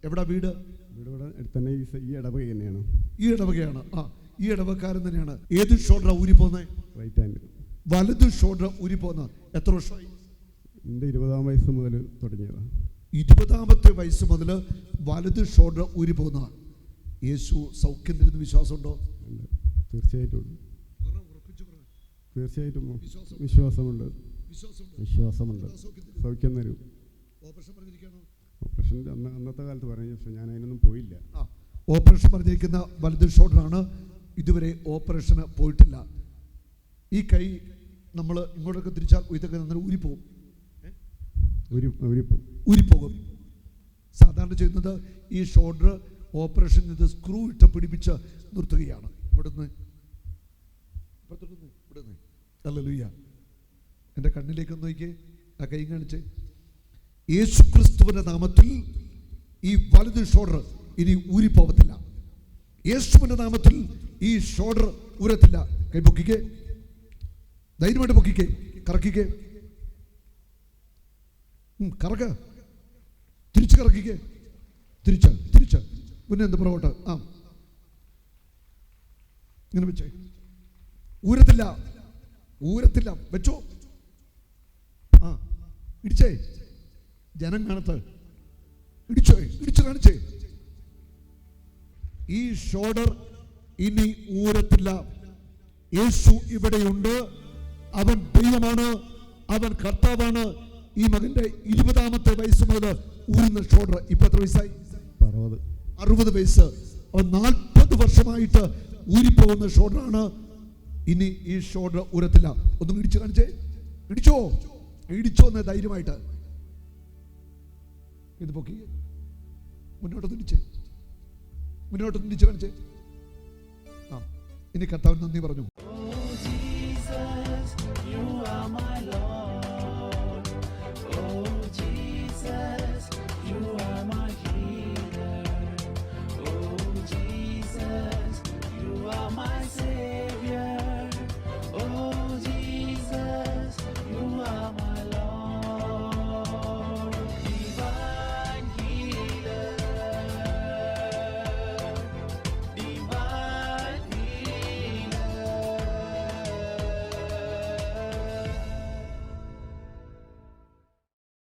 എവിടാ വീട്? വീട് ഇവിടെ തന്നെ, ഈ ഇടവക തന്നെയാണ്. ഈ ഇടവകയാണ്. ഈ ഇടവക്കാരൻ തന്നെയാണ്. ഏത് ഷോൾഡർ ഊരി പോകുന്നത്? Right hand. വലത് ഷോൾഡർ ഊരി പോകുന്ന എത്ര വർഷമായി? എൻ്റെ 20-ാം വയസ്സ് മുതൽ തുടങ്ങിയതാണ്. 20-ാമത്തെ വയസ്സ് മുതൽ വലത് ഷോൾഡർ ഊരി പോകുന്ന യേശു സൗഖ്യം തരുന്ന വിശ്വാസമുണ്ടോ? തീർച്ചയായിട്ടും. തീർച്ചയായിട്ടും വിശ്വാസമുണ്ട്. സൗഖ്യം തരും. ഓപ്പറേഷൻ അന്നത്തെ കാലത്ത് പറഞ്ഞു, പക്ഷെ ഞാൻ അതിനൊന്നും പോയില്ല. ഓപ്പറേഷൻ പറഞ്ഞിരിക്കുന്ന വലത് ഷോൾഡറാണ്. ഇതുവരെ ഓപ്പറേഷന് പോയിട്ടില്ല. ഈ കൈ നമ്മൾ ഇങ്ങോട്ടൊക്കെ തിരിച്ചാൽ ഇതൊക്കെ നന്നായി ഊരിപ്പോകും. ഊരിപ്പോകും. സാധാരണ ചെയ്യുന്നത് ഈ ഷോൾഡർ ഓപ്പറേഷൻ ചെയ്ത് സ്ക്രൂ ഇട്ട് പിടിപ്പിച്ച് നിർത്തുകയാണ്. ഇവിടുന്ന് ഹല്ലേലൂയ. എൻ്റെ കണ്ണിലേക്ക് നോക്കിയേ, ആ കൈ കാണിച്ചേ. യേശുക്രിസ്തുവിന്റെ നാമത്തിൽ ഈ വലത് ഷോൾഡർ ഇനി ഊരിപ്പോകത്തില്ല. യേശുവിന്റെ നാമത്തിൽ ഈ ഷോൾഡർ ഊരത്തില്ല. കൈ പൊക്കിക്കേ, ധൈര്യമായിട്ട് പൊക്കിക്കേ, കറക്കിക്കേ, കറക്ക, തിരിച്ച് കറക്കിക്കേ, തിരിച്ച് പിന്നെ എന്ത് പുറകോട്ട്. ഇങ്ങനെ വെച്ചേ. ഊരത്തില്ല വെച്ചോ. ഇടിച്ചേ, ജനം കാണത്ത്. ഇടിച്ചു കാണിച്ചേ. ഈ ഷോൾഡർ ഇനി ഊരത്തില്ല. യേശു ഇവിടെയുണ്ട്. അവൻ ദൈവമാണ്, അവൻ കർത്താവാണ്. ഈ മകന്റെ 20-ാമത്തെ വയസ്സ് മുതൽ ഊരുന്ന ഷോൾഡർ ഇപ്പൊ എത്ര വയസ്സായി? 60 വയസ്സ്. അവൻ 40 വർഷമായിട്ട് ഊരിപ്പോകുന്ന ഷോൾഡറാണ്. ഇനി ഈ ഷോൾഡർ ഊരത്തില്ല. ഒന്നും ഇടിച്ചു കാണിച്ചേ. ഇടിച്ചോ എന്ന് ധൈര്യമായിട്ട്. ഇത് പൊക്കി മുന്നോട്ടൊന്ന് ഇടിച്ചു കാണിച്ചേ. ഇനി കർത്താവിന് നന്ദി പറഞ്ഞു.